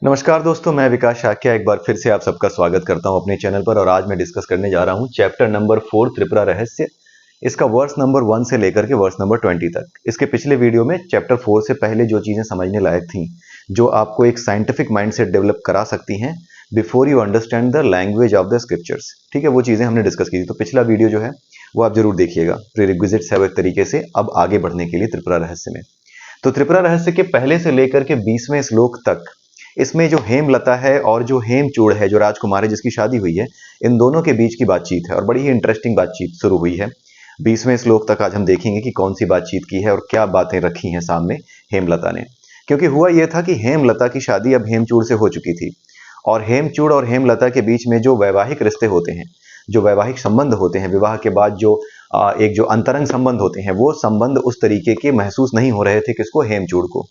नमस्कार दोस्तों, मैं विकास शाक्या एक बार फिर से आप सबका स्वागत करता हूं अपने चैनल पर। और आज मैं डिस्कस करने जा रहा हूं चैप्टर नंबर 4 त्रिपुरा रहस्य। इसका वर्स नंबर 1 से लेकर के वर्स नंबर 20 तक। इसके पिछले वीडियो में चैप्टर 4 से पहले जो चीजें समझने लायक थी, जो आपको एक साइंटिफिक माइंडसेट डेवलप करा सकती हैं before you understand the language of the scriptures, ठीक है, वो चीजें हमने डिस्कस की थी। तो पिछला वीडियो जो है वो आप जरूर देखिएगा। प्रीरिक्विजिट्स है वो एक तरीके से अब आगे बढ़ने के लिए त्रिपुरा रहस्य में। तो त्रिपुरा रहस्य के पहले से लेकर के 20वें श्लोक तक इसमें जो हेमलता है और जो हेमचूड़ है, जो राजकुमार है जिसकी शादी हुई है, इन दोनों के बीच की बातचीत है और बड़ी ही इंटरेस्टिंग बातचीत शुरू हुई है। 20वें श्लोक तक आज हम देखेंगे कि कौन सी बातचीत की है और क्या बातें रखी हैं सामने हेमलता ने। क्योंकि हुआ यह था कि हेमलता की शादी अब हेमचूड़ से हो चुकी थी और हेमचूड़ और हेमलता के बीच में जो वैवाहिक रिश्ते होते हैं, जो वैवाहिक संबंध होते हैं, विवाह के बाद जो एक जो अंतरंग संबंध होते हैं, वो संबंध उस तरीके के महसूस नहीं हो रहे थे किसको, हेमचूड़ को।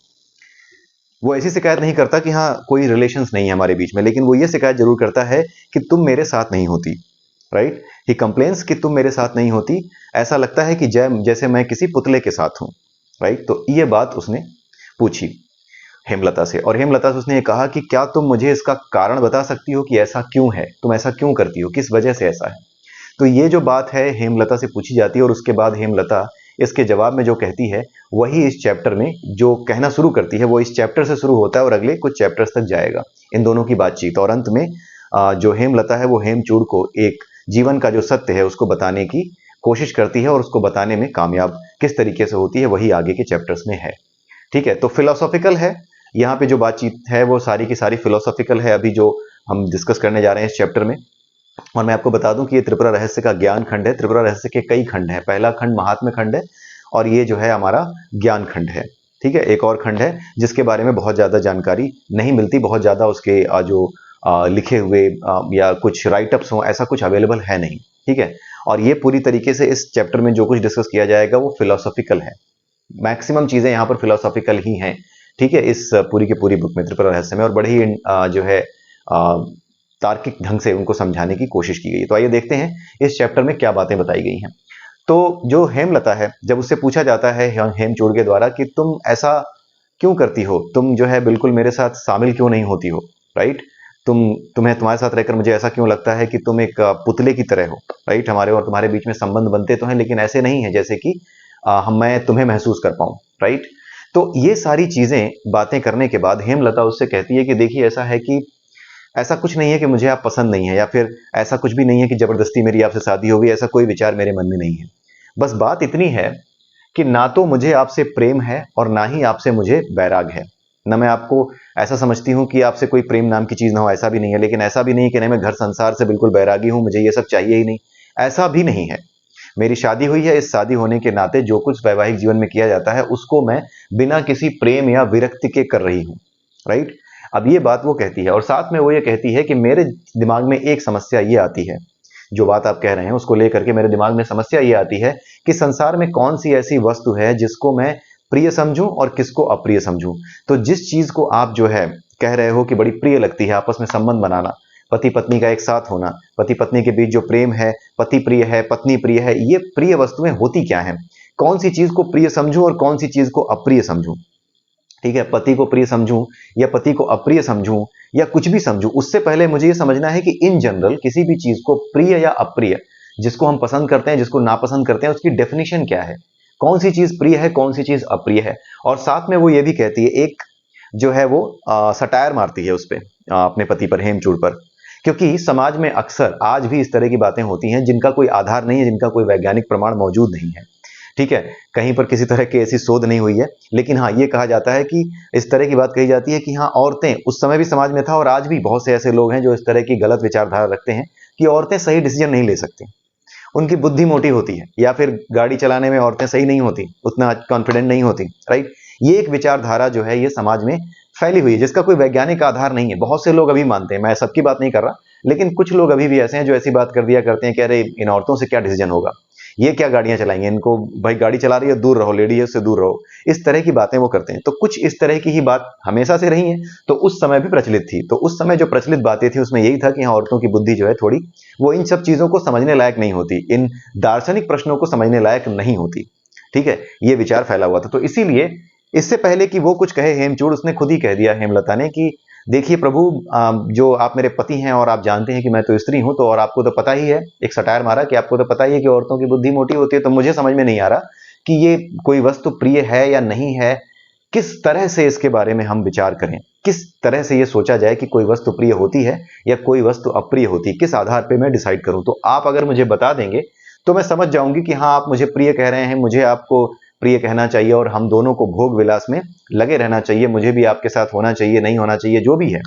वो ऐसी शिकायत नहीं करता कि हाँ कोई रिलेशंस नहीं है हमारे बीच में, लेकिन वो ये शिकायत जरूर करता है कि तुम मेरे साथ नहीं होती। राइट, ही कंप्लेन्स कि तुम मेरे साथ नहीं होती। ऐसा लगता है कि जैसे मैं किसी पुतले के साथ हूं। राइट, तो ये बात उसने पूछी हेमलता से और हेमलता से उसने ये कहा कि क्या तुम मुझे इसका कारण बता सकती हो कि ऐसा क्यों है, तुम ऐसा क्यों करती हो, किस वजह से ऐसा है। तो ये जो बात है हेमलता से पूछी जाती है और उसके बाद हेमलता इसके जवाब में जो कहती है वही इस चैप्टर में जो कहना शुरू करती है वो इस चैप्टर से शुरू होता है और अगले कुछ चैप्टर्स तक जाएगा इन दोनों की बातचीत। और अंत में जो हेमलता है वो हेमचूड़ को एक जीवन का जो सत्य है उसको बताने की कोशिश करती है और उसको बताने में कामयाब किस तरीके से होती है वही आगे के चैप्टर्स में है। ठीक है, तो फिलोसॉफिकल है यहाँ पे जो बातचीत है वो सारी की सारी फिलोसॉफिकल है अभी जो हम डिस्कस करने जा रहे हैं इस चैप्टर में। और मैं आपको बता दूं कि ये त्रिपुरा रहस्य का ज्ञान खंड है। त्रिपुरा रहस्य के कई खंड हैं। पहला खंड महात्म्य खंड है और ये जो है हमारा ज्ञान खंड है। ठीक है, एक और खंड है जिसके बारे में बहुत ज्यादा जानकारी नहीं मिलती, बहुत ज्यादा उसके जो लिखे हुए या कुछ राइटअप्स हो ऐसा कुछ अवेलेबल है नहीं। ठीक है, और ये पूरी तरीके से इस चैप्टर में जो कुछ डिस्कस किया जाएगा वो फिलोसॉफिकल है। मैक्सिमम चीजें यहाँ पर फिलोसॉफिकल ही हैं। ठीक है, इस पूरी की पूरी बुक में त्रिपुरा रहस्य में, और बड़े ही जो है तार्किक ढंग से उनको समझाने की कोशिश की गई। तो आइए देखते हैं इस चैप्टर में क्या बातें बताई गई हैं। तो जो हेमलता है, जब उससे पूछा जाता है हेमचूड़ के द्वारा कि तुम ऐसा क्यों करती हो, तुम जो है बिल्कुल मेरे साथ शामिल क्यों नहीं होती हो। राइट, तुम्हें तुम्हारे साथ रहकर मुझे ऐसा क्यों लगता है कि तुम एक पुतले की तरह हो। राइट, हमारे और तुम्हारे बीच में संबंध बनते तो हैं लेकिन ऐसे नहीं है जैसे कि मैं तुम्हें महसूस कर पाऊं। राइट, तो ये सारी चीजें बातें करने के बाद हेमलता उससे कहती है कि देखिए ऐसा है कि ऐसा कुछ नहीं है कि मुझे आप पसंद नहीं है, या फिर ऐसा कुछ भी नहीं है कि जबरदस्ती मेरी आपसे शादी हो गई, ऐसा कोई विचार मेरे मन में नहीं है। बस बात इतनी है कि ना तो मुझे आपसे प्रेम है और ना ही आपसे मुझे बैराग है। ना मैं आपको ऐसा समझती हूं कि आपसे कोई प्रेम नाम की चीज ना हो, ऐसा भी नहीं है, लेकिन ऐसा भी नहीं है कि नहीं मैं घर संसार से बिल्कुल बैरागी हूं, मुझे ये सब चाहिए ही नहीं, ऐसा भी नहीं है। मेरी शादी हुई है, इस शादी होने के नाते जो कुछ वैवाहिक जीवन में किया जाता है उसको मैं बिना किसी प्रेम या विरक्ति के कर रही हूं। राइट, अब ये बात वो कहती है और साथ में वो ये कहती है कि मेरे दिमाग में एक समस्या ये आती है, जो बात आप कह रहे हैं उसको लेकर के मेरे दिमाग में समस्या ये आती है कि संसार में कौन सी ऐसी वस्तु है जिसको मैं प्रिय समझूं और किसको अप्रिय समझूं। तो जिस चीज को आप जो है कह रहे हो कि बड़ी प्रिय लगती है, आपस में संबंध बनाना, पति पत्नी का एक साथ होना, पति पत्नी के बीच जो प्रेम है, पति प्रिय है पत्नी प्रिय है, ये प्रिय वस्तुएं होती क्या हैं, कौन सी चीज को प्रिय समझूं और कौन सी चीज को अप्रिय समझूं। ठीक है, पति को प्रिय समझूं या पति को अप्रिय समझूं या कुछ भी समझूं, उससे पहले मुझे ये समझना है कि इन जनरल किसी भी चीज को प्रिय या अप्रिय, जिसको हम पसंद करते हैं जिसको नापसंद करते हैं, उसकी डेफिनेशन क्या है, कौन सी चीज प्रिय है कौन सी चीज अप्रिय है। और साथ में वो ये भी कहती है, एक जो है वो सटायर मारती है उस पर, अपने पति पर, हेमचूड़ पर। क्योंकि समाज में अक्सर आज भी इस तरह की बातें होती हैं जिनका कोई आधार नहीं है, जिनका कोई वैज्ञानिक प्रमाण मौजूद नहीं है। ठीक है, कहीं पर किसी तरह की ऐसी शोध नहीं हुई है, लेकिन हाँ ये कहा जाता है कि इस तरह की बात कही जाती है कि हाँ औरतें, उस समय भी समाज में था और आज भी बहुत से ऐसे लोग हैं जो इस तरह की गलत विचारधारा रखते हैं कि औरतें सही डिसीजन नहीं ले सकती, उनकी बुद्धि मोटी होती है, या फिर गाड़ी चलाने में औरतें सही नहीं होती, उतना कॉन्फिडेंट नहीं होती। राइट, ये एक विचारधारा जो है ये समाज में फैली हुई है जिसका कोई वैज्ञानिक आधार नहीं है। बहुत से लोग अभी मानते हैं, मैं सबकी बात नहीं कर रहा, लेकिन कुछ लोग अभी भी ऐसे हैं जो ऐसी बात कर दिया करते हैं कि अरे इन औरतों से क्या डिसीजन होगा, ये क्या गाड़ियां चलाएंगे, इनको भाई गाड़ी चला रही है दूर रहो, लेडी है उससे दूर रहो, इस तरह की बातें वो करते हैं। तो कुछ इस तरह की ही बात हमेशा से रही है, तो उस समय भी प्रचलित थी। तो उस समय जो प्रचलित बातें थी उसमें यही था कि हाँ औरतों की बुद्धि जो है थोड़ी, वो इन सब चीजों को समझने लायक नहीं होती, इन दार्शनिक प्रश्नों को समझने लायक नहीं होती। ठीक है, ये विचार फैला हुआ था। तो इसीलिए इससे पहले कि वो कुछ कहे हेमचूड़, उसने खुद ही कह दिया हेमलता ने कि देखिए प्रभु, जो आप मेरे पति हैं और आप जानते हैं कि मैं तो स्त्री हूं, तो और आपको तो पता ही है, एक सटायर मारा कि आपको तो पता ही है कि औरतों की बुद्धि मोटी होती है। तो मुझे समझ में नहीं आ रहा कि ये कोई वस्तु प्रिय है या नहीं है, किस तरह से इसके बारे में हम विचार करें, किस तरह से ये सोचा जाए कि कोई वस्तु प्रिय होती है या कोई वस्तु अप्रिय होती है, किस आधार पे मैं डिसाइड करूं। तो आप अगर मुझे बता देंगे तो मैं समझ जाऊंगी कि हाँ, आप मुझे प्रिय कह रहे हैं, मुझे आपको प्रिय कहना चाहिए और हम दोनों को भोग विलास में लगे रहना चाहिए, मुझे भी आपके साथ होना चाहिए, नहीं होना चाहिए, जो भी है,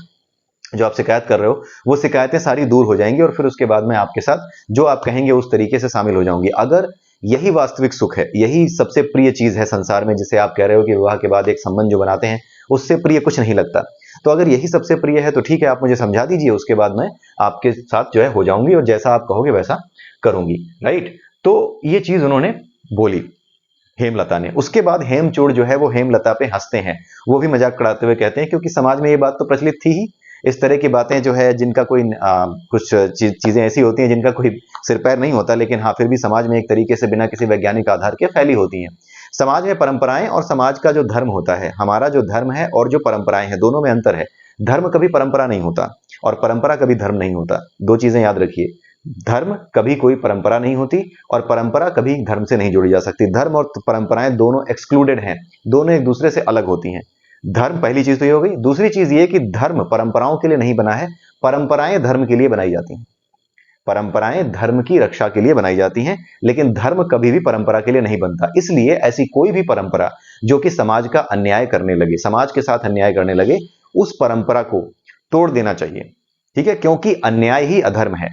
जो आप शिकायत कर रहे हो वो शिकायतें सारी दूर हो जाएंगी और फिर उसके बाद मैं आपके साथ जो आप कहेंगे उस तरीके से शामिल हो जाऊंगी। अगर यही वास्तविक सुख है, यही सबसे प्रिय चीज है संसार में, जिसे आप कह रहे हो कि विवाह के बाद एक संबंध जो बनाते हैं उससे प्रिय कुछ नहीं लगता, तो अगर यही सबसे प्रिय है तो ठीक है, आप मुझे समझा दीजिए, उसके बाद मैं आपके साथ जो है हो जाऊंगी और जैसा आप कहोगे वैसा करूंगी। राइट। तो ये चीज उन्होंने बोली हेमलता ने। उसके बाद हेमचूड़ जो है वो हेमलता पे हंसते हैं, वो भी मजाक उड़ाते हुए कहते हैं, क्योंकि समाज में ये बात तो प्रचलित थी ही, इस तरह की बातें जो है जिनका कोई कुछ चीजें ऐसी होती हैं जिनका कोई सिर पैर नहीं होता, लेकिन हाँ फिर भी समाज में एक तरीके से बिना किसी वैज्ञानिक आधार के फैली होती हैं। समाज में परंपराएं और समाज का जो धर्म होता है, हमारा जो धर्म है और जो परंपराएं हैं, दोनों में अंतर है। धर्म कभी परंपरा नहीं होता और परंपरा कभी धर्म नहीं होता, दो चीजें याद रखिए। धर्म कभी कोई परंपरा नहीं होती और परंपरा कभी धर्म से नहीं जोड़ी जा सकती। धर्म और परंपराएं दोनों एक्सक्लूडेड हैं, दोनों एक दूसरे से अलग होती हैं। धर्म, पहली चीज तो ये हो गई। दूसरी चीज ये कि धर्म परंपराओं के लिए नहीं बना है, परंपराएं धर्म के लिए बनाई जाती हैं। परंपराएं धर्म की रक्षा के लिए बनाई जाती हैं, लेकिन धर्म कभी भी परंपरा के लिए नहीं बनता। इसलिए ऐसी कोई भी परंपरा जो कि समाज का अन्याय करने लगे, समाज के साथ अन्याय करने लगे, उस परंपरा को तोड़ देना चाहिए। ठीक है, क्योंकि अन्याय ही अधर्म है।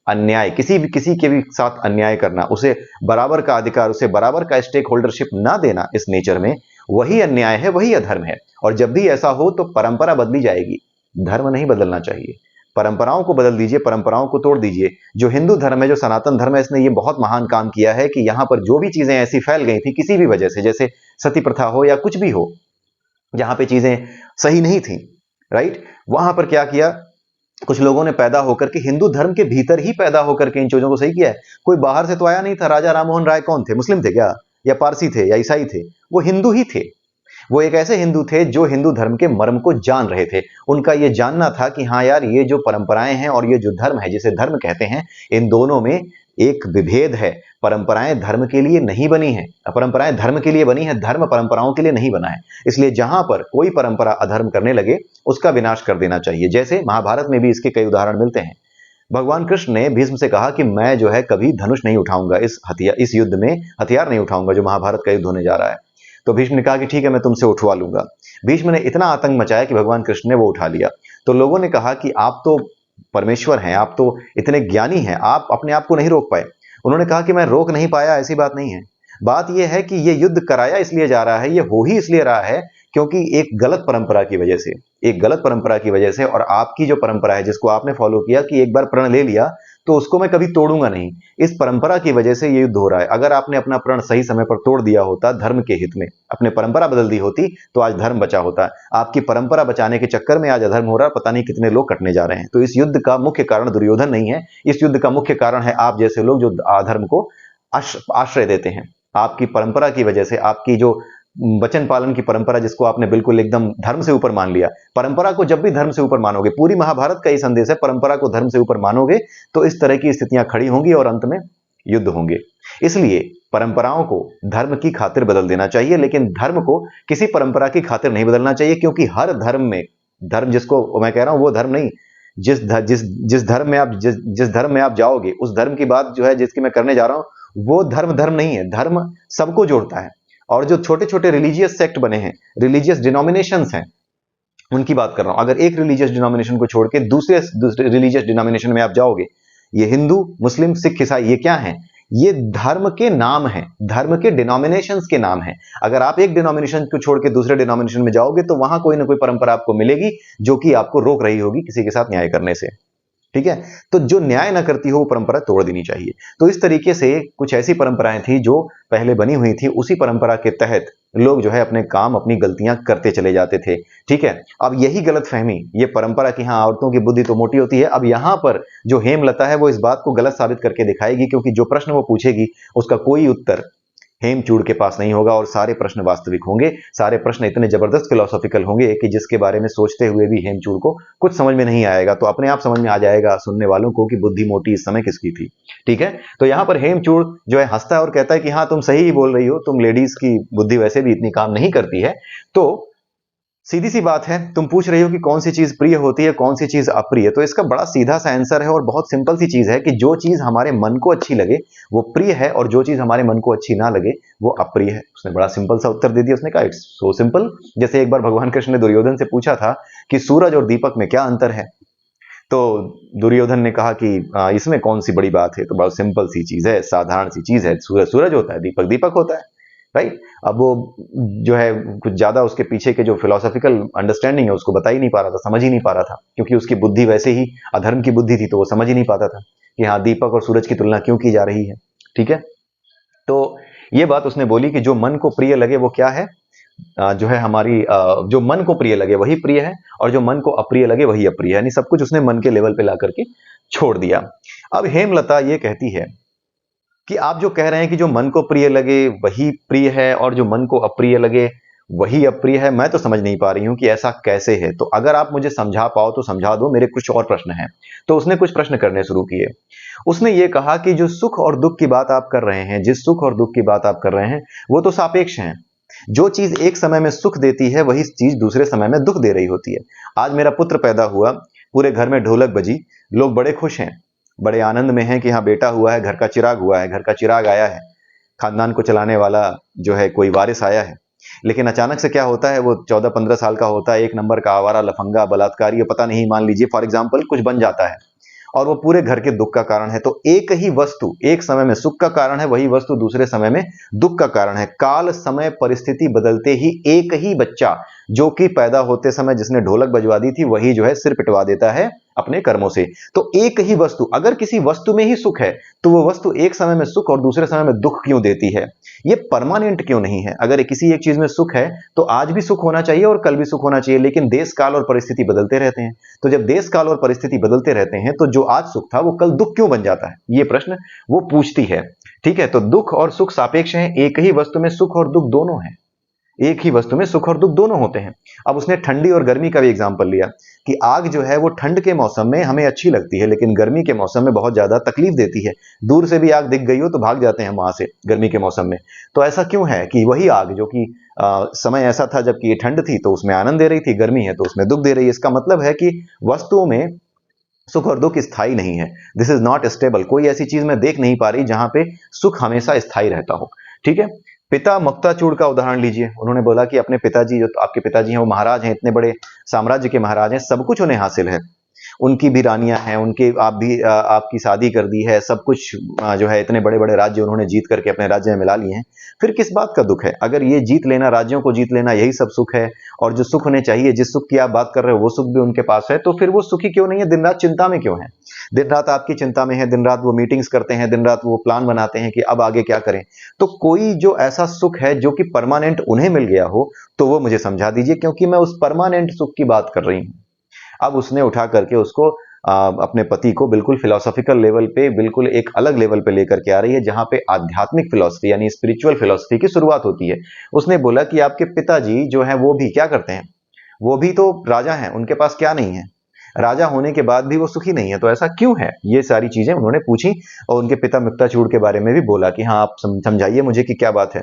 अन्याय, किसी के भी साथ अन्याय करना, उसे बराबर का अधिकार, उसे बराबर का स्टेक होल्डरशिप ना देना इस नेचर में, वही अन्याय है, वही अधर्म है। और जब भी ऐसा हो तो परंपरा बदली जाएगी, धर्म नहीं बदलना चाहिए। परंपराओं को बदल दीजिए, परंपराओं को तोड़ दीजिए। जो हिंदू धर्म है, जो सनातन धर्म है, इसने ये बहुत महान काम किया है कि यहां पर जो भी चीजें ऐसी फैल गई थी किसी भी वजह से, जैसे सती प्रथा हो या कुछ भी हो, जहां पे चीजें सही नहीं थी, राइट, वहां पर क्या किया, कुछ लोगों ने पैदा होकर के हिंदू धर्म के भीतर ही पैदा होकर के इन चीजों को सही किया है। कोई बाहर से तो आया नहीं था। राजा राममोहन राय कौन थे? मुस्लिम थे क्या, या पारसी थे, या ईसाई थे? वो हिंदू ही थे। वो एक ऐसे हिंदू थे जो हिंदू धर्म के मर्म को जान रहे थे। उनका ये जानना था कि हाँ यार, ये जो परंपराएं हैं और ये जो धर्म है, जिसे धर्म कहते हैं, इन दोनों में एक विभेद है। परंपराएं धर्म के लिए नहीं बनी है, परंपराएं धर्म के लिए बनी है, धर्म परंपराओं के लिए नहीं बना है। इसलिए जहां पर कोई परंपरा अधर्म करने लगे उसका विनाश कर देना चाहिए। जैसे महाभारत में भी इसके कई उदाहरण मिलते हैं। भगवान कृष्ण ने भीष्म से कहा कि मैं जो है कभी धनुष नहीं उठाऊंगा, इस युद्ध में हथियार नहीं उठाऊंगा जो महाभारत का युद्ध होने जा रहा है। तो भीष्म ने कहा कि ठीक है, मैं तुमसे उठवा लूंगा। भीष्म ने इतना आतंक मचाया कि भगवान कृष्ण ने वो उठा लिया। तो लोगों ने कहा कि आप तो परमेश्वर हैं, आप तो इतने ज्ञानी हैं, आप अपने आप को नहीं रोक पाए। उन्होंने कहा कि मैं रोक नहीं पाया, ऐसी बात नहीं है। बात यह है कि ये युद्ध कराया इसलिए जा रहा है, ये हो ही इसलिए रहा है क्योंकि एक गलत परंपरा की वजह से, एक गलत परंपरा की वजह से, और आपकी जो परंपरा है जिसको आपने फॉलो किया कि एक बार प्रण ले लिया तो उसको मैं कभी तोड़ूंगा नहीं, इस परंपरा की वजह से ये युद्ध हो रहा है। अगर आपने अपना प्रण सही समय पर तोड़ दिया होता धर्म के हित में, अपने परंपरा बदल दी होती, तो आज धर्म बचा होता। आपकी परंपरा बचाने के चक्कर में आज अधर्म हो रहा है, पता नहीं कितने लोग कटने जा रहे हैं। तो इस युद्ध का मुख्य कारण दुर्योधन नहीं है, इस युद्ध का मुख्य कारण है आप जैसे लोग जो अधर्म को आश्रय देते हैं। आपकी परंपरा की वजह से, आपकी जो वचन पालन की परंपरा जिसको आपने बिल्कुल एकदम धर्म से ऊपर मान लिया। परंपरा को जब भी धर्म से ऊपर मानोगे, पूरी महाभारत का ये संदेश है, परंपरा को धर्म से ऊपर मानोगे तो इस तरह की स्थितियां खड़ी होंगी और अंत में युद्ध होंगे। इसलिए परंपराओं को धर्म की खातिर बदल देना चाहिए, लेकिन धर्म को किसी परंपरा की खातिर नहीं बदलना चाहिए, क्योंकि हर धर्म में, धर्म जिसको मैं कह रहा हूं वो धर्म नहीं, जिस धर्म में आप जाओगे, उस धर्म की बात जो है जिसकी मैं करने जा रहा हूं, वो धर्म नहीं है। धर्म सबको जोड़ता है। और जो छोटे छोटे रिलीजियस सेक्ट बने हैं, रिलीजियस डिनोमिनेशंस हैं, उनकी बात कर रहा हूं। अगर एक रिलीजियस डिनोमिनेशन को छोड़ के दूसरे रिलीजियस डिनोमिनेशन में आप जाओगे, ये हिंदू, मुस्लिम, सिख, ईसाई, ये क्या हैं? ये धर्म के नाम हैं, धर्म के डिनोमिनेशंस के नाम हैं। अगर आप एक डिनोमिनेशन को छोड़ के दूसरे डिनोमिनेशन में जाओगे तो वहां कोई ना कोई परंपरा आपको मिलेगी जो कि आपको रोक रही होगी किसी के साथ न्याय करने से। ठीक है, तो जो न्याय ना करती हो वो परंपरा तोड़ देनी चाहिए। तो इस तरीके से कुछ ऐसी परंपराएं थी जो पहले बनी हुई थी, उसी परंपरा के तहत लोग जो है अपने काम, अपनी गलतियां करते चले जाते थे। ठीक है, अब यही गलतफहमी, ये परंपरा की हाँ औरतों की बुद्धि तो मोटी होती है, अब यहां पर जो हेमलता है वो इस बात को गलत साबित करके दिखाएगी, क्योंकि जो प्रश्न वो पूछेगी उसका कोई उत्तर हेमचूड़ के पास नहीं होगा और सारे प्रश्न वास्तविक होंगे। सारे प्रश्न इतने जबरदस्त फिलोसॉफिकल होंगे कि जिसके बारे में सोचते हुए भी हेमचूड़ को कुछ समझ में नहीं आएगा, तो अपने आप समझ में आ जाएगा सुनने वालों को कि बुद्धि मोटी इस समय किसकी थी। ठीक है, तो यहां पर हेमचूड़ जो है हंसता है और कहता है कि हाँ तुम सही ही बोल रही हो, तुम लेडीज की बुद्धि वैसे भी इतनी काम नहीं करती है। तो सीधी सी बात है, तुम पूछ रही हो कि कौन सी चीज प्रिय होती है, कौन सी चीज अप्रिय। तो इसका बड़ा सीधा सा आंसर है और बहुत सिंपल सी चीज है कि जो चीज हमारे मन को अच्छी लगे वो प्रिय है, और जो चीज हमारे मन को अच्छी ना लगे वो अप्रिय है। उसने बड़ा सिंपल सा उत्तर दे दिया। उसने कहा इट्स सो सिंपल। जैसे एक बार भगवान कृष्ण ने दुर्योधन से पूछा था कि सूरज और दीपक में क्या अंतर है, तो दुर्योधन ने कहा कि इसमें कौन सी बड़ी बात है, तो बहुत सिंपल सी चीज है, साधारण सी चीज है, सूरज सूरज होता है, दीपक दीपक होता है। राइट। अब वो जो है कुछ ज्यादा उसके पीछे के जो फिलोसॉफिकल अंडरस्टैंडिंग है उसको बता ही नहीं पा रहा था, समझ ही नहीं पा रहा था, क्योंकि उसकी बुद्धि वैसे ही अधर्म की बुद्धि थी, तो वो समझ ही नहीं पाता था कि हाँ दीपक और सूरज की तुलना क्यों की जा रही है। ठीक है, तो ये बात उसने बोली कि जो मन को प्रिय लगे वो क्या है, जो है हमारी जो मन को प्रिय लगे वही प्रिय है, और जो मन को अप्रिय लगे वही अप्रिय है। यानी सब कुछ उसने मन के लेवल पे ला करके छोड़ दिया। अब हेमलता ये कहती है कि आप जो कह रहे हैं कि जो मन को प्रिय लगे वही प्रिय है और जो मन को अप्रिय लगे वही अप्रिय है, मैं तो समझ नहीं पा रही हूं कि ऐसा कैसे है। तो अगर आप मुझे समझा पाओ तो समझा दो, मेरे कुछ और प्रश्न हैं। तो उसने कुछ प्रश्न करने शुरू किए। उसने ये कहा कि जो सुख और दुख की बात आप कर रहे हैं, जिस सुख और दुख की बात आप कर रहे हैं वो तो सापेक्ष हैं। जो चीज एक समय में सुख देती है वही चीज दूसरे समय में दुख दे रही होती है। आज मेरा पुत्र पैदा हुआ, पूरे घर में ढोलक बजी, लोग बड़े खुश हैं, बड़े आनंद में हैं कि हाँ बेटा हुआ है, घर का चिराग हुआ है, घर का चिराग आया है, खानदान को चलाने वाला जो है कोई वारिस आया है। लेकिन अचानक से क्या होता है, वो 14-15 साल का होता है, एक नंबर का आवारा, लफंगा, बलात्कारी, पता नहीं, मान लीजिए फॉर एग्जाम्पल कुछ बन जाता है और वो पूरे घर के दुख का कारण है। तो एक ही वस्तु एक समय में सुख का कारण है, वही वस्तु दूसरे समय में दुख का कारण है। काल समय परिस्थिति बदलते ही एक ही बच्चा जो कि पैदा होते समय जिसने ढोलक बजवा दी थी वही जो है सिर पिटवा देता है अपने कर्मों से। तो एक ही वस्तु, अगर किसी वस्तु में ही सुख है तो वो वस्तु एक समय में सुख और दूसरे समय में दुख क्यों देती है, ये परमानेंट क्यों नहीं है। अगर किसी एक चीज में सुख है तो आज भी सुख होना चाहिए और कल भी सुख होना चाहिए, लेकिन देश काल और परिस्थिति बदलते रहते हैं। तो जब देश काल और परिस्थिति बदलते रहते हैं तो जो आज सुख था वो कल दुख क्यों बन जाता है, ये प्रश्न वो पूछती है। ठीक है, तो दुख और सुख सापेक्ष हैं, एक ही वस्तु में सुख और दुख दोनों हैं, एक ही वस्तु में सुख और दुख दोनों होते हैं। अब उसने ठंडी और गर्मी का भी एग्जाम्पल लिया कि आग जो है वो ठंड के मौसम में हमें अच्छी लगती है, लेकिन गर्मी के मौसम में बहुत ज्यादा तकलीफ देती है। दूर से भी आग दिख गई हो तो भाग जाते हैं वहां से गर्मी के मौसम में। तो ऐसा क्यों है कि वही आग जो कि समय ऐसा था जबकि ये ठंड थी तो उसमें आनंद दे रही थी, गर्मी है तो उसमें दुख दे रही है। इसका मतलब है कि वस्तुओं में सुख और दुख स्थायी नहीं है। This is not stable. कोई ऐसी चीज मैं देख नहीं पा रही जहां पे सुख हमेशा स्थायी रहता हो। ठीक है, पिता मुक्ताचूड़ का उदाहरण लीजिए। उन्होंने बोला कि अपने पिताजी, जो आपके पिताजी हैं वो महाराज हैं, इतने बड़े साम्राज्य के महाराज हैं, सब कुछ उन्हें हासिल है, उनकी भी रानियां हैं, उनके आप भी आपकी शादी कर दी है, सब कुछ जो है इतने बड़े बड़े राज्य उन्होंने जीत करके अपने राज्य में मिला लिए हैं। फिर किस बात का दुख है? अगर ये जीत लेना, राज्यों को जीत लेना, यही सब सुख है और जो सुख होने चाहिए, जिस सुख की आप बात कर रहे हो वो सुख भी उनके पास है, तो फिर वो सुखी क्यों नहीं है? दिन रात चिंता में क्यों है? दिन रात आपकी चिंता में है, दिन रात वो मीटिंग्स करते हैं, दिन रात वो प्लान बनाते हैं कि अब आगे क्या करें। तो कोई जो ऐसा सुख है जो कि परमानेंट उन्हें मिल गया हो तो वो मुझे समझा दीजिए, क्योंकि मैं उस परमानेंट सुख की बात कर रही हूं। अब उसने उठा करके उसको अपने पति को बिल्कुल फिलोसॉफिकल लेवल पे, बिल्कुल एक अलग लेवल पे लेकर के आ रही है, जहां पे आध्यात्मिक फिलोसफी यानी स्पिरिचुअल फिलोसफी की शुरुआत होती है। उसने बोला कि आपके पिताजी जो है वो भी क्या करते हैं, वो भी तो राजा हैं, उनके पास क्या नहीं है, राजा होने के बाद भी वो सुखी नहीं है, तो ऐसा क्यों है? ये सारी चीजें उन्होंने पूछी और उनके पिता मुक्ताचूड़ के बारे में भी बोला कि हाँ आप समझाइए मुझे कि क्या बात है।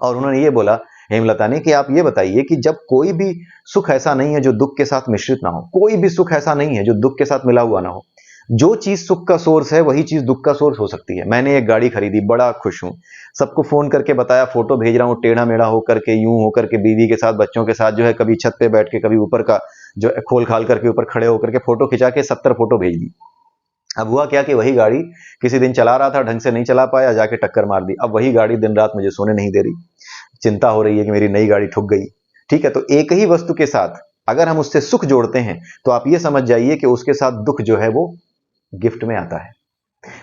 और उन्होंने ये बोला हेमलता ने कि आप ये बताइए कि जब कोई भी सुख ऐसा नहीं है जो दुख के साथ मिश्रित ना हो, कोई भी सुख ऐसा नहीं है जो दुख के साथ मिला हुआ ना हो। जो चीज सुख का सोर्स है वही चीज दुख का सोर्स हो सकती है। मैंने एक गाड़ी खरीदी, बड़ा खुश हूं, सबको फोन करके बताया, फोटो भेज रहा हूं, टेढ़ा मेढ़ा होकर के, यूं होकर के, बीवी के साथ, बच्चों के साथ, जो है कभी छत पे बैठ के, कभी ऊपर का जो खोल खाल करके ऊपर खड़े होकर के फोटो खिंचा के 70 फोटो भेज दी। अब हुआ क्या कि वही गाड़ी किसी दिन चला रहा था, ढंग से नहीं चला पाया, जाके टक्कर मार दी। अब वही गाड़ी दिन रात मुझे सोने नहीं दे रही, चिंता हो रही है कि मेरी नई गाड़ी ठुक गई। ठीक है, तो एक ही वस्तु के साथ अगर हम उससे सुख जोड़ते हैं तो आप ये समझ जाइए कि उसके साथ दुख जो है वो गिफ्ट में आता है।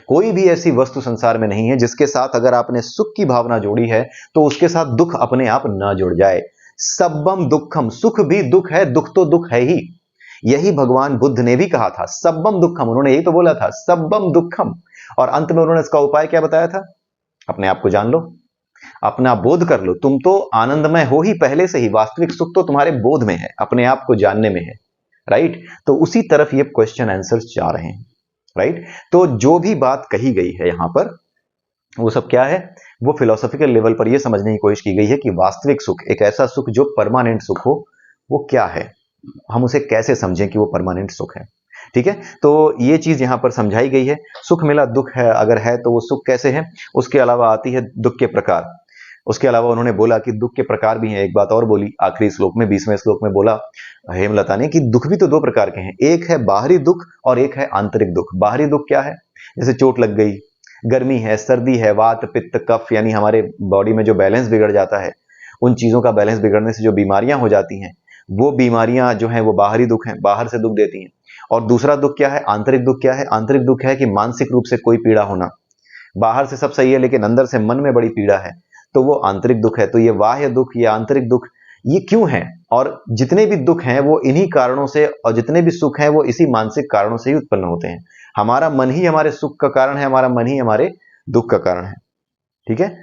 कोई भी ऐसी वस्तु संसार में नहीं है जिसके साथ अगर आपने सुख की भावना जोड़ी है तो उसके साथ दुख अपने आप ना जुड़ जाए। सब्बम दुखम, सुख भी दुख है, दुख तो दुख है ही। यही भगवान बुद्ध ने भी कहा था, सब्बम दुखम, उन्होंने यही तो बोला था, सब्बम दुखम। और अंत में उन्होंने इसका उपाय क्या बताया था? अपने आप को जान लो। अपना बोध कर लो, तुम तो आनंदमय हो ही पहले से ही, वास्तविक सुख तो तुम्हारे बोध में है, अपने आप को जानने में है, राइट। तो उसी तरफ ये क्वेश्चन आंसर्स जा रहे हैं, राइट। तो जो भी बात कही गई है यहां पर, वो सब क्या है, वो फिलोसॉफिकल लेवल पर ये समझने की कोशिश की गई है कि वास्तविक सुख, एक ऐसा सुख जो परमानेंट सुख हो, वो क्या है, हम उसे कैसे समझें कि वो परमानेंट सुख है। ठीक है, तो ये चीज यहां पर समझाई गई है। सुख मिला दुख है अगर है तो वो सुख कैसे है। उसके अलावा आती है दुख के प्रकार। उसके अलावा उन्होंने बोला कि दुख के प्रकार भी हैं। एक बात और बोली आखिरी श्लोक में, 20वें श्लोक में बोला हेमलता ने कि दुख भी तो दो प्रकार के हैं, एक है बाहरी दुख और एक है आंतरिक दुख। बाहरी दुख क्या है, जैसे चोट लग गई, गर्मी है, सर्दी है, वात पित्त कफ, यानी हमारे बॉडी में जो बैलेंस बिगड़ जाता है, उन चीजों का बैलेंस बिगड़ने से जो बीमारियां हो जाती हैं, वो बीमारियां जो हैं वो बाहरी दुख हैं, बाहर से दुख देती हैं। और दूसरा दुख क्या है, आंतरिक दुख क्या है। आंतरिक दुख है कि मानसिक रूप से कोई पीड़ा होना, बाहर से सब सही है लेकिन अंदर से मन में बड़ी पीड़ा है, तो वो आंतरिक दुख है। तो ये बाह्य दुख, ये आंतरिक दुख, ये क्यों है, और जितने भी दुख हैं वो इन्हीं कारणों से, और जितने भी सुख हैं वो इसी मानसिक कारणों से ही उत्पन्न होते हैं। हमारा मन ही हमारे सुख का कारण है, हमारा मन ही हमारे दुख का कारण है। ठीक है,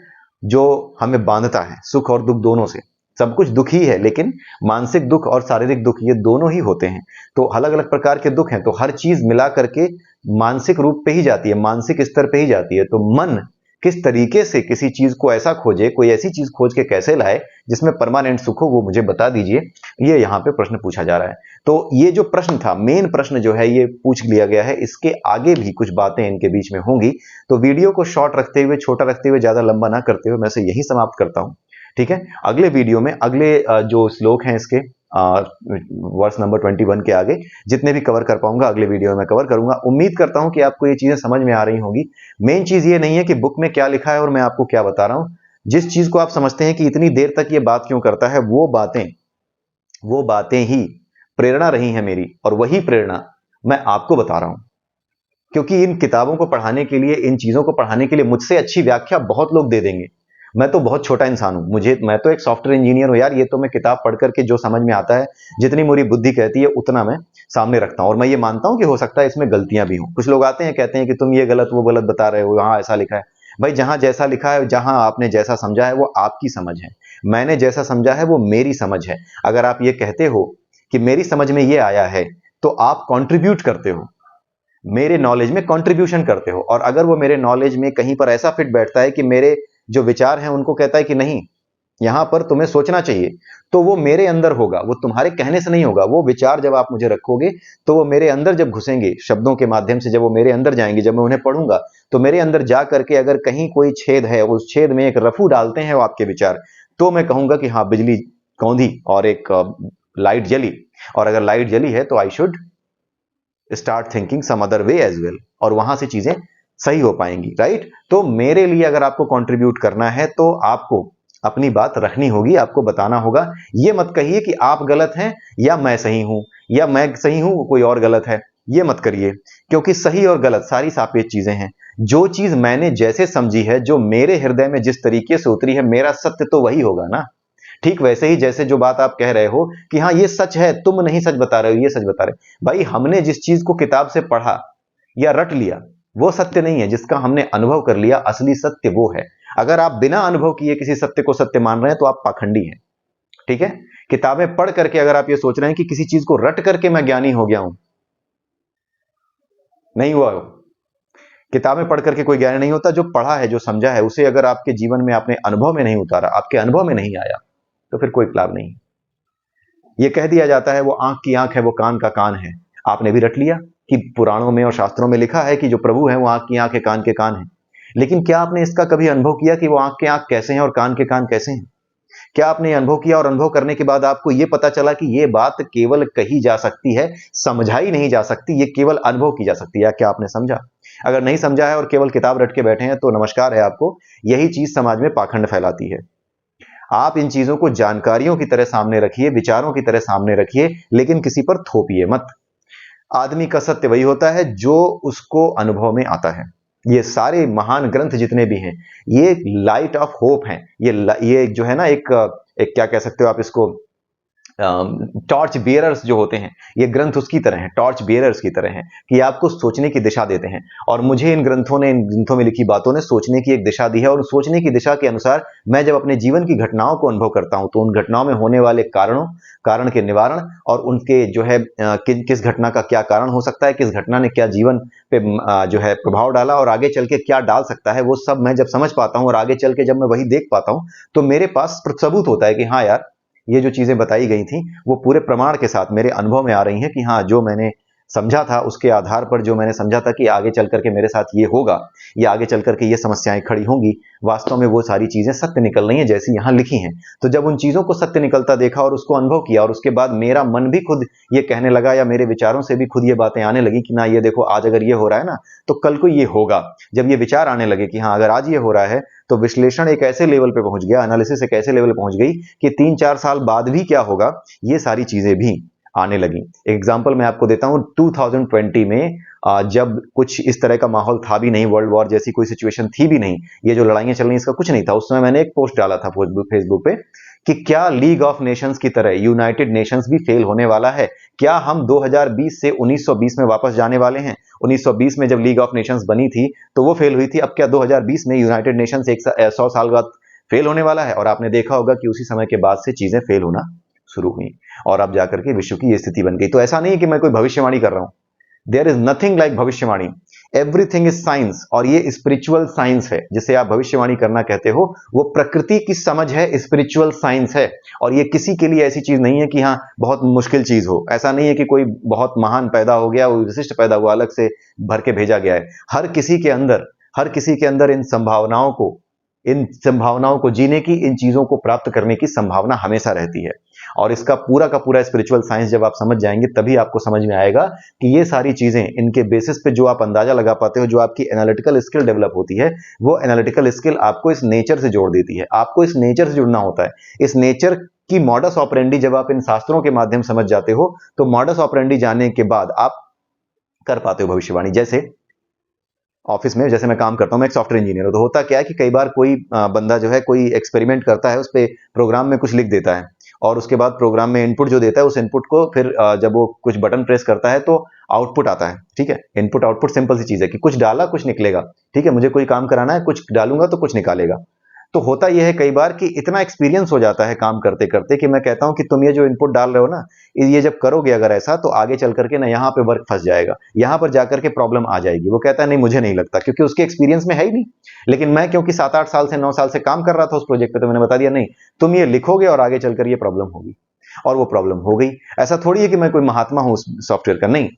जो हमें बांधता है, सुख और दुख दोनों से। सब कुछ दुख ही है, लेकिन मानसिक दुख और शारीरिक दुख ये दोनों ही होते हैं। तो अलग अलग प्रकार के दुख हैं, तो हर चीज मिला करके मानसिक रूप पे ही जाती है, मानसिक स्तर पे ही जाती है। तो मन किस तरीके से किसी चीज को ऐसा खोजे, कोई ऐसी चीज खोज के कैसे लाए जिसमें परमानेंट सुख हो, वो मुझे बता दीजिए। ये यहाँ पे प्रश्न पूछा जा रहा है। तो ये जो प्रश्न था, मेन प्रश्न जो है ये पूछ लिया गया है। इसके आगे भी कुछ बातें इनके बीच में होंगी, तो वीडियो को शॉर्ट रखते हुए, छोटा रखते हुए, ज्यादा लंबा ना करते हुए मैं इसे यही समाप्त करता हूं। ठीक है, अगले वीडियो में अगले जो श्लोक हैं इसके वर्स नंबर 21 के आगे जितने भी कवर कर पाऊंगा अगले वीडियो में मैं कवर करूंगा। उम्मीद करता हूं कि आपको ये चीजें समझ में आ रही होंगी। मेन चीज ये नहीं है कि बुक में क्या लिखा है और मैं आपको क्या बता रहा हूं। जिस चीज को आप समझते हैं कि इतनी देर तक ये बात क्यों करता है, वो बातें ही प्रेरणा रही है मेरी, और वही प्रेरणा मैं आपको बता रहा हूं। क्योंकि इन किताबों को पढ़ाने के लिए, इन चीजों को पढ़ाने के लिए मुझसे अच्छी व्याख्या बहुत लोग दे देंगे। मैं तो बहुत छोटा इंसान हूं, मैं तो एक सॉफ्टवेयर इंजीनियर हूं यार। ये तो मैं किताब पढ़ करके जो समझ में आता है, जितनी मेरी बुद्धि कहती है उतना मैं सामने रखता हूं। और मैं ये मानता हूं कि हो सकता है इसमें गलतियां भी हों। कुछ लोग आते हैं कहते हैं कि तुम ये गलत वो गलत बता रहे हो, वहां ऐसा लिखा है। भाई जहां जैसा लिखा है, जहां आपने जैसा समझा है, वो आपकी समझ है। मैंने जैसा समझा है वो मेरी समझ है। अगर आप ये कहते हो कि मेरी समझ में ये आया है, तो आप कॉन्ट्रीब्यूट करते हो, मेरे नॉलेज में कंट्रीब्यूशन करते हो। और अगर वो मेरे नॉलेज में कहीं पर ऐसा फिट बैठता है कि मेरे जो विचार हैं उनको कहता है कि नहीं, यहां पर तुम्हें सोचना चाहिए, तो वो मेरे अंदर होगा, वो तुम्हारे कहने से नहीं होगा। वो विचार जब आप मुझे रखोगे, तो वो मेरे अंदर जब घुसेंगे शब्दों के माध्यम से, जब वो मेरे अंदर जाएंगे, जब मैं उन्हें पढ़ूंगा, तो मेरे अंदर जा करके अगर कहीं कोई छेद है, उस छेद में एक रफू डालते हैं वो आपके विचार, तो मैं कहूंगा कि हाँ, बिजली कौंधी और एक लाइट जली। और अगर लाइट जली है तो I should start thinking some other way as well, और वहां से चीजें सही हो पाएंगी, राइट। तो मेरे लिए अगर आपको कंट्रीब्यूट करना है तो आपको अपनी बात रखनी होगी, आपको बताना होगा। ये मत कहिए कि आप गलत हैं या मैं सही हूं, या मैं सही हूं कोई और गलत है। ये मत करिए, क्योंकि सही और गलत सारी सापेक्ष चीजें हैं। जो चीज मैंने जैसे समझी है, जो मेरे हृदय में जिस तरीके से उतरी है, मेरा सत्य तो वही होगा ना। ठीक वैसे ही जैसे जो बात आप कह रहे हो कि हाँ ये सच है, तुम नहीं सच बता रहे हो, ये सच बता रहे हो। भाई हमने जिस चीज को किताब से पढ़ा या रट लिया, वो सत्य नहीं है। जिसका हमने अनुभव कर लिया, असली सत्य वो है। अगर आप बिना अनुभव किए किसी सत्य को सत्य मान रहे हैं तो आप पाखंडी हैं। ठीक है, किताबें पढ़ करके अगर आप ये सोच रहे हैं कि किसी चीज को रट करके मैं ज्ञानी हो गया हूं, नहीं हुआ हो। किताबें पढ़ करके कोई ज्ञानी नहीं होता। जो पढ़ा है, जो समझा है, उसे अगर आपके जीवन में आपने अनुभव में नहीं उतारा, आपके अनुभव में नहीं आया, तो फिर कोई लाभ नहीं। ये कह दिया जाता है वो आंख की आंख है, वो कान का कान है। आपने भी रट लिया कि पुराणों में और शास्त्रों में लिखा है कि जो प्रभु है वो आंख की आंख है, कान के कान है। लेकिन क्या आपने इसका कभी अनुभव किया कि वो आंख के आंख कैसे हैं और कान के कान कैसे हैं? क्या आपने अनुभव किया और अनुभव करने के बाद आपको यह पता चला कि यह बात केवल कही जा सकती है, समझाई नहीं जा सकती, ये केवल अनुभव की जा सकती है? क्या आपने समझा? अगर नहीं समझा है और केवल किताब रट के बैठे हैं तो नमस्कार है आपको। यही चीज समाज में पाखंड फैलाती है। आप इन चीजों को जानकारियों की तरह सामने रखिए, विचारों की तरह सामने रखिए, लेकिन किसी पर थोपिए मत। आदमी का सत्य वही होता है जो उसको अनुभव में आता है। ये सारे महान ग्रंथ जितने भी हैं, ये लाइट ऑफ होप हैं। ये जो है ना, एक क्या कह सकते हो आप इसको, टॉर्च बियरर्स जो होते हैं, ये ग्रंथ उसकी तरह हैं, टॉर्च बियरर्स की तरह हैं कि आपको सोचने की दिशा देते हैं। और मुझे इन ग्रंथों में लिखी बातों ने सोचने की एक दिशा दी है, और सोचने की दिशा के अनुसार मैं जब अपने जीवन की घटनाओं को अनुभव करता हूं तो उन घटनाओं में होने वाले कारण के निवारण और उनके जो है किस घटना का क्या कारण हो सकता है, किस घटना ने क्या जीवन पे जो है प्रभाव डाला और आगे चल के क्या डाल सकता है, वो सब मैं जब समझ पाता हूं और आगे चल के जब मैं वही देख पाता हूं तो मेरे पास सबूत होता है कि हाँ यार, ये जो चीजें बताई गई थी वो पूरे प्रमाण के साथ मेरे अनुभव में आ रही हैं कि हाँ, जो मैंने समझा था उसके आधार पर, जो मैंने समझा था कि आगे चल करके मेरे साथ ये होगा या आगे चल करके ये समस्याएं खड़ी होंगी, वास्तव में वो सारी चीजें सत्य निकल रही हैं जैसी यहाँ लिखी हैं। तो जब उन चीजों को सत्य निकलता देखा और उसको अनुभव किया और उसके बाद मेरा मन भी खुद ये कहने लगा या मेरे विचारों से भी खुद ये बातें आने लगी कि ना, ये देखो आज अगर ये हो रहा है ना तो कल को ये होगा। जब ये विचार आने लगे कि हाँ, अगर आज ये हो रहा है तो विश्लेषण एक ऐसे लेवल पे पहुंच गया, एनालिसिस एक ऐसे लेवल पे पहुंच गई कि 3-4 साल बाद भी क्या होगा, ये सारी चीजें भी आने लगी। एग्जाम्पल मैं आपको देता हूं, 2020 में जब कुछ इस तरह का माहौल था भी नहीं, वर्ल्ड वॉर जैसी कोई सिचुएशन थी भी नहीं, ये जो लड़ाइयां चल रही इसका कुछ नहीं था, उस समय मैंने एक पोस्ट डाला था फेसबुक पे कि क्या लीग ऑफ नेशंस की तरह यूनाइटेड नेशंस भी फेल होने वाला है? क्या हम 2020 से 1920 में वापस जाने वाले हैं? 1920 में जब लीग ऑफ नेशंस बनी थी तो वो फेल हुई थी, अब क्या 2020 में यूनाइटेड नेशंस 100 साल बाद फेल होने वाला है? और आपने देखा होगा कि उसी समय के बाद से चीजें फेल होना शुरू हुई और अब जाकर के विश्व की ये स्थिति बन गई। तो ऐसा नहीं है कि मैं कोई भविष्यवाणी कर रहा हूं, देयर इज नथिंग लाइक भविष्यवाणी, एवरीथिंग इज साइंस। और ये स्पिरिचुअल साइंस है, जिसे आप भविष्यवाणी करना कहते हो, वो प्रकृति की समझ है, स्पिरिचुअल साइंस है। और ये किसी के लिए ऐसी चीज नहीं है कि हाँ बहुत मुश्किल चीज हो, ऐसा नहीं है कि कोई बहुत महान पैदा हो गया, वो विशिष्ट पैदा हुआ, अलग से भर के भेजा गया है। हर किसी के अंदर इन संभावनाओं को जीने की, इन चीजों को प्राप्त करने की संभावना हमेशा रहती है। और इसका पूरा का पूरा स्पिरिचुअल साइंस जब आप समझ जाएंगे तभी आपको समझ में आएगा कि ये सारी चीजें, इनके बेसिस पे जो आप अंदाजा लगा पाते हो, जो आपकी एनालिटिकल स्किल डेवलप होती है, वो एनालिटिकल स्किल आपको इस नेचर से जोड़ देती है। आपको इस नेचर से जुड़ना होता है। इस नेचर की मॉडस ऑपरेंडी जब आप इन शास्त्रों के माध्यम समझ जाते हो तो मॉडस ऑपरेंडी जानने के बाद आप कर पाते हो भविष्यवाणी। जैसे ऑफिस में जैसे मैं काम करता हूं, मैं एक सॉफ्टवेयर इंजीनियर हूं, तो होता क्या है कि कई बार कोई बंदा जो है कोई एक्सपेरिमेंट करता है, उस पे प्रोग्राम में कुछ लिख देता है और उसके बाद प्रोग्राम में इनपुट जो देता है, उस इनपुट को फिर जब वो कुछ बटन प्रेस करता है तो आउटपुट आता है। ठीक है, इनपुट आउटपुट सिंपल सी चीज है कि कुछ डाला कुछ निकलेगा। ठीक है, मुझे कोई काम कराना है, कुछ डालूंगा तो कुछ निकालेगा। तो होता यह है कई बार कि इतना एक्सपीरियंस हो जाता है काम करते करते कि मैं कहता हूं कि तुम ये जो इनपुट डाल रहे हो ना, ये जब करोगे अगर ऐसा, तो आगे चल करके ना यहाँ पे वर्क फंस जाएगा, यहाँ पर जाकर के प्रॉब्लम आ जाएगी। वो कहता है नहीं, मुझे नहीं लगता, क्योंकि उसके एक्सपीरियंस में है ही नहीं। लेकिन मैं क्योंकि 7-8 साल से 9 साल से काम कर रहा था उस प्रोजेक्ट पे, तो मैंने बता दिया नहीं, तुम ये लिखोगे और आगे चलकर ये प्रॉब्लम होगी। और वो प्रॉब्लम हो गई। ऐसा थोड़ी है कि मैं कोई महात्मा हूं उस सॉफ्टवेयर का, नहीं।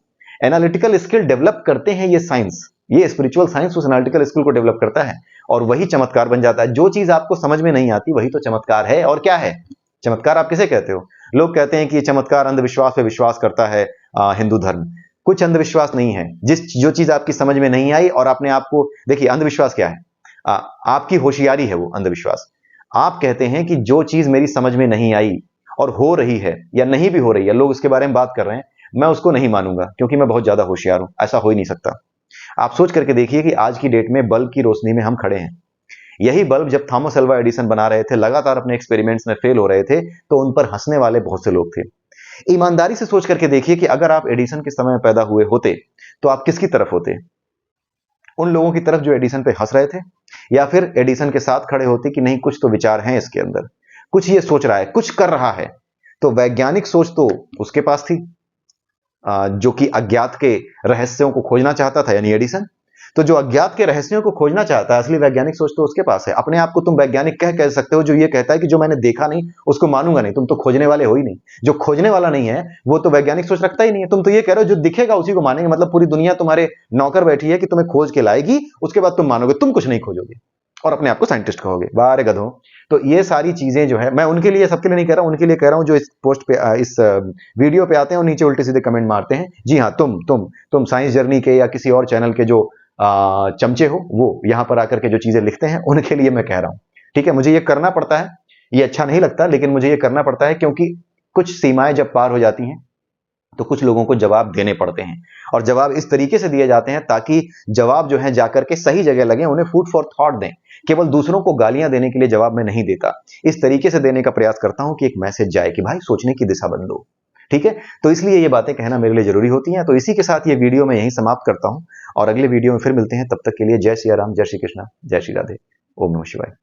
एनालिटिकल स्किल डेवलप करते हैं ये साइंस, ये स्पिरिचुअल साइंस उस एनालिटिकल स्किल को डेवलप करता है और वही चमत्कार बन जाता है। जो चीज आपको समझ में नहीं आती वही तो चमत्कार है। और क्या है चमत्कार? आप किसे कहते हो? लोग कहते हैं कि ये चमत्कार अंधविश्वास पे विश्वास करता है हिंदू धर्म। कुछ अंधविश्वास नहीं है। जो चीज आपकी समझ में नहीं आई और आपने आपको, देखिए अंधविश्वास क्या है? आपकी होशियारी है वो अंधविश्वास। आप कहते हैं कि जो चीज मेरी समझ में नहीं आई और हो रही है या नहीं भी हो रही है, लोग उसके बारे में बात कर रहे हैं, मैं उसको नहीं मानूंगा क्योंकि मैं बहुत ज्यादा होशियार हूं। ऐसा हो ही नहीं सकता। आप सोच करके देखिए कि आज की डेट में बल्ब की रोशनी में हम खड़े हैं। यही बल्ब जब थॉमस अल्वा एडिसन बना रहे थे, लगातार अपने एक्सपेरिमेंट्स में फेल हो रहे थे, तो उन पर हंसने वाले बहुत से लोग थे। ईमानदारी से सोच करके देखिए कि अगर आप एडिसन के समय में पैदा हुए होते तो आप किसकी तरफ होते? उन लोगों की तरफ जो एडिसन पे हंस रहे थे, या फिर एडिसन के साथ खड़े होते कि नहीं, कुछ तो विचार हैं इसके अंदर, कुछ ये सोच रहा है, कुछ कर रहा है। तो वैज्ञानिक सोच तो उसके पास थी, जो कि अज्ञात के रहस्यों को खोजना चाहता था, यानी एडिसन। तो जो अज्ञात के रहस्यों को खोजना चाहता है, असली वैज्ञानिक सोच तो उसके पास है। अपने आप को तुम वैज्ञानिक कह सकते हो जो ये कहता है कि जो मैंने देखा नहीं उसको मानूंगा नहीं। तुम तो खोजने वाले हो ही नहीं। जो खोजने वाला नहीं है वो तो वैज्ञानिक सोच रखता ही नहीं है। तुम तो ये कह रहे हो जो दिखेगा उसी को मानेंगे, मतलब पूरी दुनिया तुम्हारे नौकर बैठी है कि तुम्हें खोज के लाएगी, उसके बाद तुम मानोगे। तुम कुछ नहीं खोजोगे और अपने आप को साइंटिस्ट कहोगे। बारे गधो। तो ये सारी चीजें जो है, मैं उनके लिए, सबके लिए नहीं कह रहा हूं, उनके लिए कह रहा हूं जो इस पोस्ट पे, इस वीडियो पे आते हैं और नीचे उल्टे सीधे कमेंट मारते हैं। जी हाँ, तुम साइंस जर्नी के या किसी और चैनल के जो चमचे हो, वो यहां पर आकर के जो चीजें लिखते हैं, उनके लिए मैं कह रहा हूं। ठीक है, मुझे ये करना पड़ता है, ये अच्छा नहीं लगता लेकिन मुझे ये करना पड़ता है, क्योंकि कुछ सीमाएं जब पार हो जाती हैं तो कुछ लोगों को जवाब देने पड़ते हैं, और जवाब इस तरीके से दिए जाते हैं ताकि जवाब जो है जाकर के सही जगह लगे, उन्हें फूड फॉर थॉट दें। केवल दूसरों को गालियां देने के लिए जवाब मैं नहीं देता, इस तरीके से देने का प्रयास करता हूं कि एक मैसेज जाए कि भाई सोचने की दिशा बदलो। ठीक है, तो इसलिए ये बातें कहना मेरे लिए जरूरी होती हैं। तो इसी के साथ ये वीडियो मैं यहीं समाप्त करता हूं, और अगले वीडियो में फिर मिलते हैं। तब तक के लिए जय सिया राम, जय श्री कृष्णा, जय श्री राधे, ओम नमः शिवाय।